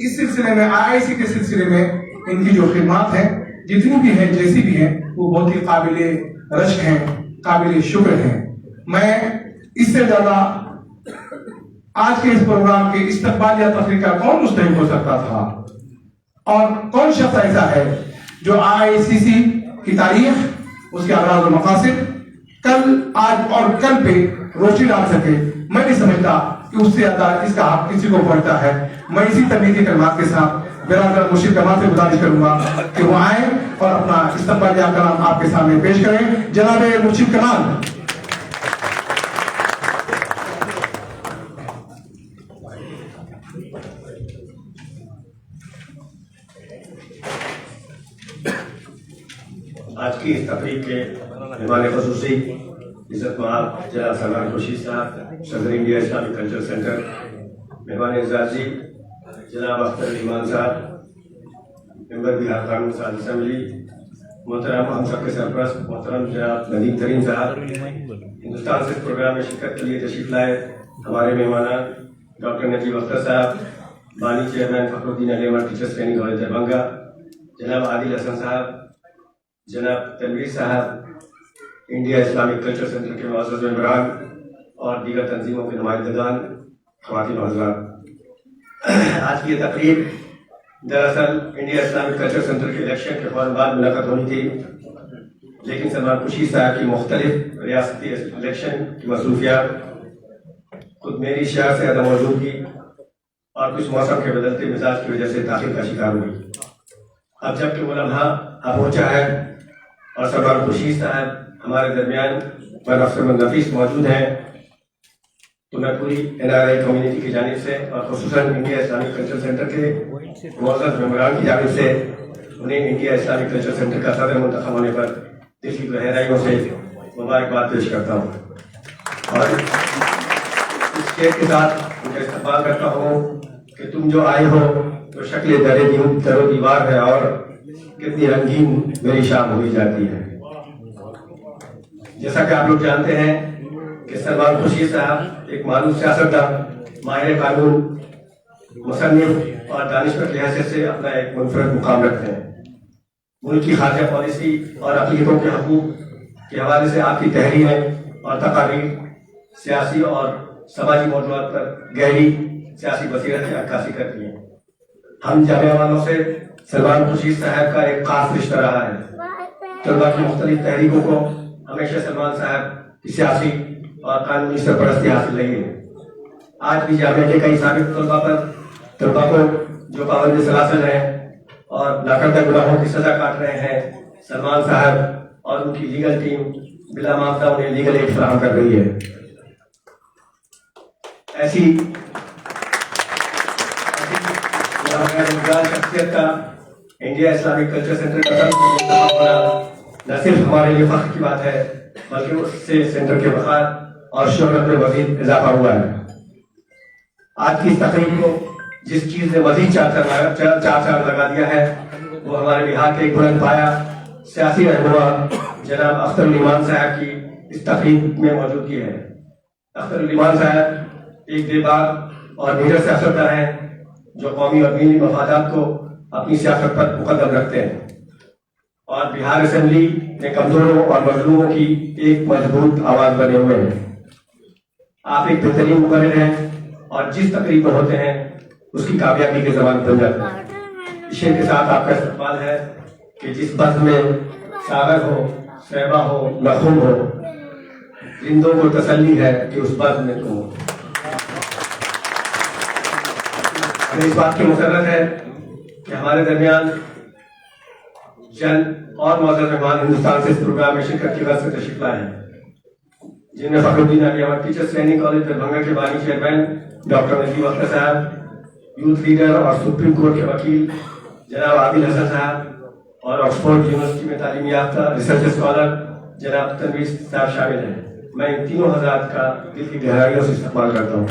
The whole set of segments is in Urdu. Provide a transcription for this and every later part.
اس سلسلے میں IIC کے سلسلے میں ان کی جو خدمات ہیں جتنی بھی ہیں جیسی بھی ہیں وہ بہت ہی قابل رشک ہیں، قابل شکر ہیں۔ میں اس سے زیادہ آج کے اس پروگرام کے استقبال یا تقریر کا کون مستحق ہو سکتا تھا، اور کون شخص ایسا ہے جو IICC کی تاریخ، اس کے اغراض و مقاصد کل، آج اور کل پہ روشنی ڈال سکے۔ میں نہیں سمجھتا کہ اس سے زیادہ اس کا حق کسی کو پڑتا ہے۔ میں اسی تنقیدی کلمات کے ساتھ برادر مرشد کمال سے گزارش کروں گا کہ وہ آئیں اور اپنا استقبالیہ کلام آپ کے سامنے پیش کریں۔ جناب مرشد کمال۔ آج کی اس تقریب کے مہمان خصوصی عزت مآب جناب سلمان خورشید صاحب، صدر انڈیا اسلامک کلچر سینٹر، مہمان اعزازی جناب اختر ایمان صاحب، ممبر بہار قانون ساز اسمبلی، محترم ہم سب کے سرپرست محترم جناب ندیم ترین صاحب، ہندوستان سے اس پروگرام میں شرکت کے لیے تشریف لائے ہمارے مہمان ڈاکٹر نجیب اختر صاحب، بانی چیئرمین فخر الدین علی عمر ٹیچرس ٹریننگ کالج دربھنگا، جناب عادل حسن صاحب، جناب تنویر صاحب، انڈیا اسلامک کلچر سینٹر کے معزز ممبران اور دیگر تنظیموں کے نمائندگان، خواتین و حضرات۔ آج کی یہ تقریب دراصل انڈیا اسلامک کلچر سینٹر کے الیکشن کے فوراً بعد منعقد ہونی تھی، لیکن سلمان خورشید صاحب کی مختلف ریاستی الیکشن کی مصروفیات، خود میری شہر سے عدم موجودگی اور کچھ موسم کے بدلتے مزاج کی وجہ سے تاخیر کا شکار ہوئی۔ اب جب کہ وہ لمحہ اب پہنچا ہے اور سلمان خورشید صاحب ہمارے درمیان برفت نفیس موجود ہیں، تو میں پوری NRI کمیونٹی کی جانب سے اور خصوصاً انڈیا اسلامک کلچر سینٹر کے معزز ممبران کی جانب سے انہیں انڈیا اسلامک کلچر سینٹر کا صدر منتخب ہونے پر دل کی گہرائیوں سے مبارکباد پیش کرتا ہوں، اور اس کے ساتھ ان کا استقبال کرتا ہوں کہ تم جو آئے ہو تو شکل در و دیوار ہے اور کتنی رنگین میری شام ہوئی جاتی ہے۔ جیسا کہ آپ لوگ جانتے ہیں کہ سلمان خورشید صاحب ایک معروف سیاستدان، ماہر قانون، مصنف اور دانشور کی حیثیت سے اپنا ایک منفرد مقام رکھتے ہیں۔ ملک کی خارجہ پالیسی اور اقلیتوں کے حقوق کے حوالے سے آپ کی تحریریں اور تقاریر سیاسی اور سماجی موضوعات پر گہری سیاسی بصیرت کی عکاسی کرتی ہیں۔ ہم جامعہ والوں سے سلمان خورشید صاحب کا ایک خاص رشتہ رہا ہے۔ طلباء کی مختلف تحریکوں کو ہمیشہ سلمان صاحب کی سیاسی اور قانونی سرپرستی حاصل رہی ہے۔ آج بھی جامعہ کے کئی سابق طلباء کو جو پابند سلاسل ہیں اور ناکردہ گناہوں کی سزا کاٹ رہے ہیں، سلمان صاحب اور ان کی لیگل ٹیم بلا معاوضہ انہیں لیگل ایڈ فراہم کر رہی ہے۔ ایسی شخصیت کا انڈیا اسلامک کلچر سینٹر کا ہونا نہ صرف ہمارے لیے فخر کی بات ہے، بلکہ اس سے سینٹر کے وقار اور شہرت میں مزید اضافہ ہوا ہے۔ آج کی اس تقریب کو جس چیز نے مزید چار لگا دیا ہے وہ ہمارے بہار کے ایک بلند پایا سیاسی رہنما جناب اختر ایمان صاحب کی اس تقریب میں موجودگی ہے۔ اختر ایمان صاحب ایک بے باک اور نیڈر سیاستدان ہیں جو قومی اور ملی مفادات کو اپنی سیاست پر مقدم رکھتے ہیں، اور بہار اسمبلی میں کمزوروں اور مظلوموں کی ایک مضبوط آواز بنے ہوئے ہیں۔ آپ ایک بہترین مقرر ہیں اور جس تقریب میں ہوتے ہیں اس کی کامیابی کے ضمانت بن جاتے ہیں۔ اس شعر کے ساتھ آپ کا استقبال ہے کہ جس بزم میں ساغر ہو، صیبہ ہو، نخون ہو، زندوں کو تسلی ہے کہ اس بزم میں تم ہو۔ ہمیں اس بات کی مسرت ہے کہ ہمارے درمیان چند اور معزز مہمان ہندوستان سے اس پروگرام میں شرکت کی غرض سے تشریف لائے ہیں، جن میں فخر الدین علی عمر ٹیچرس ٹریننگ کالج دربھنگا کے بانی چیئرمین ڈاکٹر نجیب اختر صاحب، یوتھ لیڈر اور سپریم کورٹ کے وکیل جناب عادل حسن صاحب، اور آکسفورڈ یونیورسٹی میں تعلیم یافتہ ریسرچ اسکالر جناب تنویر صاحب شامل ہیں۔ میں ان تینوں حضرات کا دل کی گہرائیوں سے استقبال کرتا ہوں۔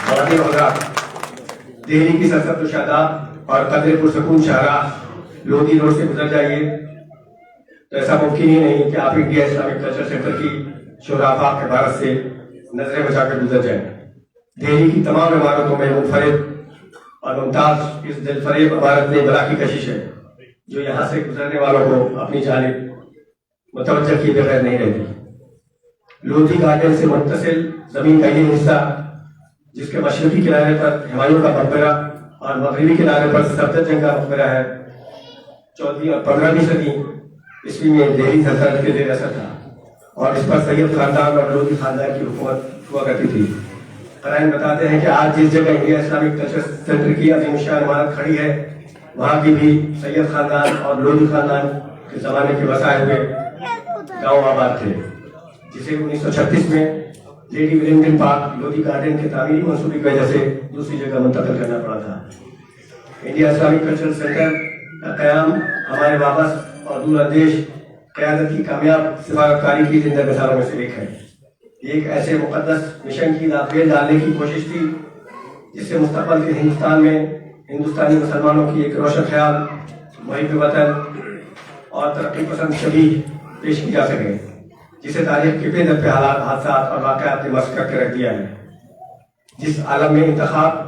خواتین و حضرات، دہلی کی سرسبز و شاداب اور قدر پرسکون شاہراہ لودھی روڈ سے گزر جائیے تو ایسا ممکن ہی نہیں کہ آپ انڈیا اسلامک کلچر سینٹر کی شہرآفاق عبارت سے نظریں بچا کر گزر جائیں۔ دہلی کی تمام عمارتوں میں منفرد اور ممتاز اس دل فریب عمارت میں بلا کی کشش ہے جو یہاں سے گزرنے والوں کو اپنی جانب متوجہ کیے بغیر نہیں رہتی۔ لودھی گارڈن سے متصل زمین کا یہ حصہ جس کے مشرقی کنارے پر ہمایوں کا مقبرہ اور مغربی کنارے پر صفدرجنگ کا مقبرہ ہے، 14ویں اور 15ویں صدی عیسوی میں دہلی سلطنت کے زیر اثر تھا اور اس پر سید خاندان اور لودھی خاندان کی حکومت ہوا کرتی تھی۔ قرائن بتاتے ہیں کہ آج جس جگہ انڈیا اسلامک کلچر سینٹر کی عظیم الشان عمارت کھڑی ہے وہاں کی بھی سید خاندان اور لودھی خاندان کے زمانے کے بسائے ہوئے گاؤں آباد تھے، جسے 1936 میں lady Wellington park Lodhi garden کے تعمیری منصوبے کی وجہ سے دوسری جگہ منتقل کرنا پڑا تھا۔ انڈیا اسلامک کلچر سینٹر کا قیام ہمارے واپس اور دور اندیش قیادت کی کامیاب سفارتکاری کی زندہ مثالوں میں سے ایک ہے۔ یہ ایک ایسے مقدس مشن کی داخل ڈالنے کی کوشش تھی جس سے مستقبل کے ہندوستان میں ہندوستانی مسلمانوں کی ایک روشن خیال، محب وطن اور ترقی پسند شبیہ پیش کی جا سکے، جسے تاریخ کے بے دب حالات، حادثات اور واقعات نے مسخ کر کے رکھ دیا ہے۔ جس عالم میں انتخاب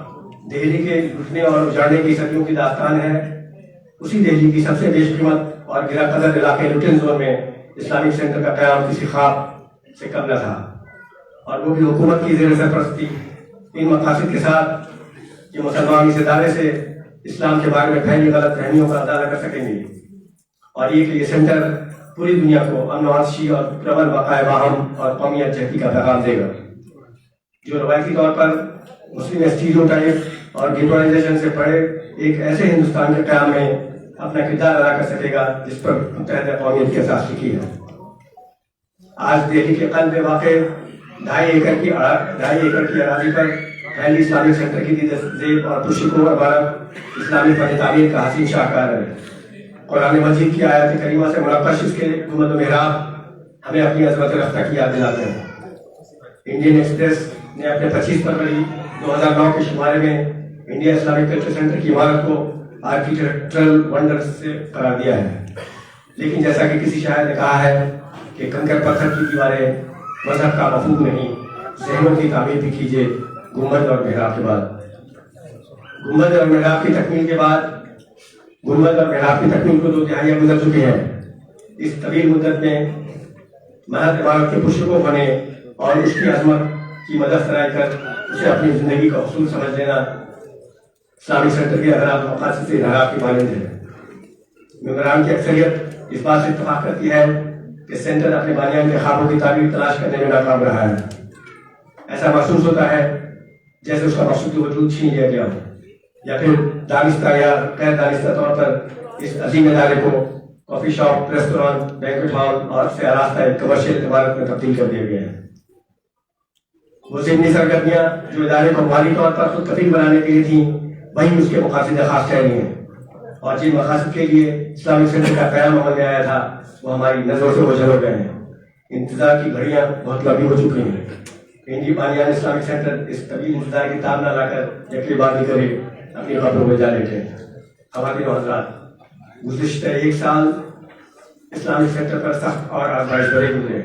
دہلی کے لوٹنے اور اجاڑنے کی صدیوں کی داستان ہے، اسی دہلی کی سب سے بیش قیمت اور گرا قدر علاقے لوٹن زون میں اسلامک سینٹر کا قیام کسی خواب سے کم نہ تھا، اور وہ بھی حکومت کی زیر سرپرستی، ان مقاصد کے ساتھ کہ مسلمان اس ادارے سے اسلام کے بارے میں پھیلی غلط فہمیوں کا ازالہ کر سکیں گے، اور یہ کہ یہ سینٹر پوری دنیا کو امن و آسائش اور پرامن بقائے باہم اور قومیت جہتی کا پیغام دے گا، جو روایتی طور پر مسلم اسٹیریوٹائپ اور گیٹوائزیشن سے پڑے ایک ایسے ہندوستان کے قیام میں اپنا کردار ادا کر سکے گا جس پر متحدہ قومیت کی اساس لکھی ہے۔ آج دہلی کے قلب میں واقع 2.5 ایکڑ کی اراضی پر پہلی اسلامک سینٹر کی زیب اور پرشکور عمارت اسلامی فن تعمیر کا حسین شاہکار ہے۔ قرآن مجید کی آیات کریمہ سے منقش اس کے گنبد و محراب ہمیں اپنی عظمت رفتہ کی یاد دلاتے ہیں۔ انڈین ایکسپریس نے اپنے 25 فروری 2009 کے شمارے میں انڈیا اسلامک کلچر سینٹر کی عمارت کو آرکیٹیکچرل ونڈر سے قرار دیا ہے، لیکن جیسا کہ کسی شاعر نے کہا ہے کہ کنکر پتھر کی دیواریں مذہب کا مفہوم نہیں، ذہنوں کی تعمیر بھی کیجیے گنبد اور محراب کے بعد۔ گنبد اور محراب کی تکمیل کے بعد گنبد اور محراب کی تکمیل کو 2 دہائیاں گزر چکی ہیں۔ اس طویل مدت میں محض عمارت کے پرشکو بنے اور اس کی عظمت کی مدد سرائی کر اسے اپنی زندگی کا اصول سمجھ لینا اسلامک سینٹر کے اغراض و مقاصد سے انحراف کی مانند ہے۔ ممبران کی اکثریت اس بات سے اتفاق کرتی ہے کہ سینٹر اپنے بانیان کے خوابوں کی تعبیر تلاش کرنے میں ناکام رہا ہے۔ ایسا محسوس ہوتا ہے جیسے اس کا مقصود وجود چھین لیا گیا ہو، یا پھر دانستہ یا غیر دانستہ طور پر اس عظیم ادارے کو coffee shop, restaurant, banquet hall اور سے آراستہ ایک کمرشل عمارت میں تبدیل کر دیا گیا ہے۔ وہ ضمنی سرگرمیاں جو ادارے کو مالی طور پر خود کفیل بنانے کے لیے تھیں، وہی اس کے مقاصد خاص ٹھہری ہیں، اور جن مقاصد کے لیے اسلامک سینٹر کا قیام عمل میں آیا تھا وہ ہماری نظروں سے اوجھل ہو گئے ہیں۔ انتظار کی گھڑیاں بہت لمبی ہو چکی ہیں۔ انڈی بانیان اسلامک سینٹر اس طویل انتظار کی تاب نہ لا کر یکے بار کرے اپنی قبروں میں جا لیٹے۔ خواتین و حضرات، گزشتہ 1 سال اسلامک سینٹر پر سخت اور آزمائش بھرے گزرے۔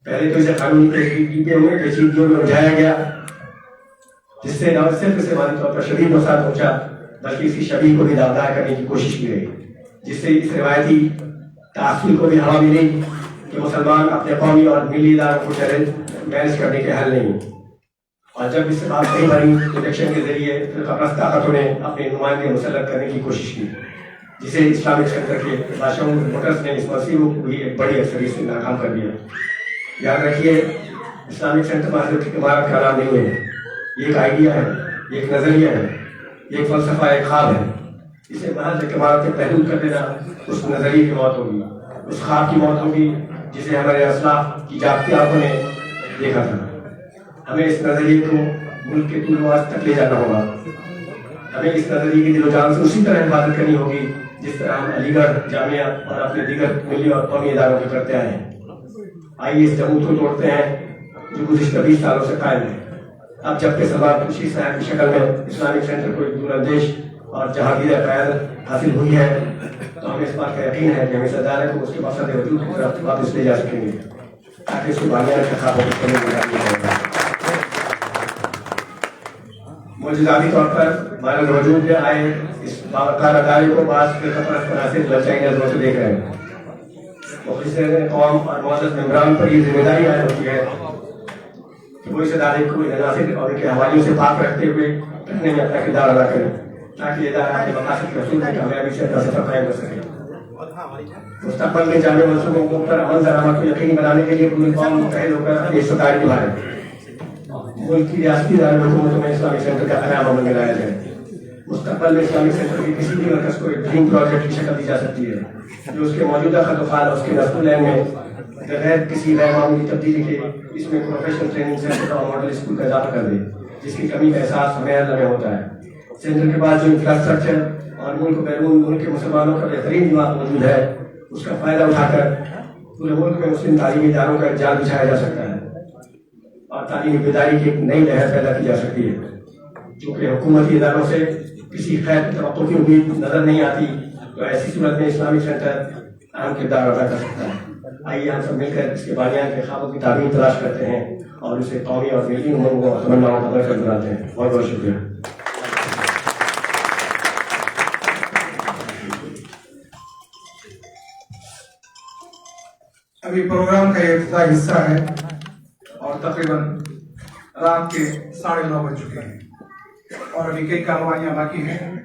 پہلے تو اسے قانونی پیچیدگیوں میں الجھایا گیا، جس سے نہ صرف اسے مالی طور پر شدید نقصان پہنچا بلکہ اسی شبیہ کو بھی داغدار کرنے کی کوشش کی گئی، جس سے اس روایتی تعصب کو بھی ہوا ملی کہ مسلمان اپنے قومی اور ملی اداروں کو مینج کرنے کے حل نہیں۔ اور جب اس سے بات نہیں بنی تو الیکشن کے ذریعے فرقہ پرست طاقتوں نے اپنے نمائندے مسلط کرنے کی کوشش کی، جسے اسلامک سینٹر کے باشعور ووٹرز نے اس منصوبے کو بھی ایک بڑی اکثریت سے ناکام کر دیا۔ یاد رکھیے، اسلامک سینٹر محض ایک عمارت کا نام نہیں ہے، یہ ایک آئیڈیا ہے، یہ ایک نظریہ ہے، یہ ایک فلسفہ، ایک خواب ہے۔ اسے محض ایک عمارت سے محدود کر دینا اس نظریے کی موت ہوگی، اس خواب کی موت ہوگی جسے ہمارے اسلاف کی جاگتی آنکھوں نے دیکھا تھا۔ ہمیں اس نظریے کو ملک کے طول و عرض تک لے جانا ہوگا۔ ہمیں اس نظریے کی دل و جان سے اسی طرح حفاظت کرنی ہوگی جس طرح ہم علی گڑھ جامعہ اور اپنے دیگر ملی اور قومی اداروں کی کرتے آئے ہیں۔ آئیے اس جمود کو توڑتے ہیں جو گزشتہ 20 سالوں سے قائم ہے۔ اب جب کہ سوال خوشی صاحب کی شکل میں اسلامک سینٹر کو ایک دور اندیش اور جہانگیر قیادت حاصل ہوئی ہے تو ہمیں اس بات کا یقین ہے کہ ہم اس ادارے کو اس کے مقصد وجود کی طرف واپس لے جا سکیں گے تاکہ اس کے بانیان کے خوابوں کو موجوداتی طور پر ہمارے وجود میں آئے اس باوقار ادارے کو بعض فرقہ پرست لچائی نظروں سے دیکھ رہے ہیں. مخلصین قوم اور معزز ممبران پر یہ ذمہ داری عائد ہوتی ہے کہ وہ اس ادارے کو عناصر اور ان کے حوالوں سے پاک رکھتے ہوئے رکھنے میں اپنا کردار ادا کریں تاکہ یہ ادارہ اپنے مقاصد کے حصول میں کامیابی سے اپنا سفر قائم کر سکے. مستقبل میں جامع منصوبوں پر عمل درآمد کو یقینی بنانے کے لیے پوری قوم متحد ہو کر اپنی ستائش نبھائے. ملک کی ریاستی دارالحکومتوں میں اسلامک سینٹر کا قیام عمل میں لایا جائے. مستقبل میں اسلامک سینٹر کے کسی بھی مرکز کو ایک ڈریم پروجیکٹ کی شکل دی جا سکتی ہے جو اس کے موجودہ خط و خال اور اس کے نسل العین میں بغیر کسی غیر معمولی تبدیلی کے اس میں پروفیشنل ٹریننگ سینٹر اور ماڈل اسکول کا اضافہ کر دے جس کی کمی کا احساس ہمیں ہر لمحے ہوتا ہے. سینٹر کے بعد جو انفراسٹرکچر اور ملک و بیرون ملک کے مسلمانوں کا بہترین دماغ موجود ہے اس کا فائدہ اٹھا کر پورے ملک میں مسلم تعلیمی اداروں کا جال بچھایا جا سکتا ہے اور تعلیمی بیداری کی ایک نئی لہر پیدا کی جا سکتی ہے. چونکہ حکومتی اداروں سے کسی خیر کی توقع کی امید نظر نہیں آتی تو ایسی صورت میں اسلامک سینٹر اہم کردار ادا کر سکتا ہے. آئیے ہم سب مل کر اس کے بانیان کے خوابوں کی تعمیر تلاش کرتے ہیں اور اسے قومی اور ملی امنگوں اور تمناؤں کا مرکز بناتے ہیں. بہت بہت شکریہ. ابھی پروگرام کا یہ ابتدائی حصہ ہے اور تقریباً رات کے 9:30 بج چکے ہیں اور ابھی کئی کارروائیاں باقی ہیں.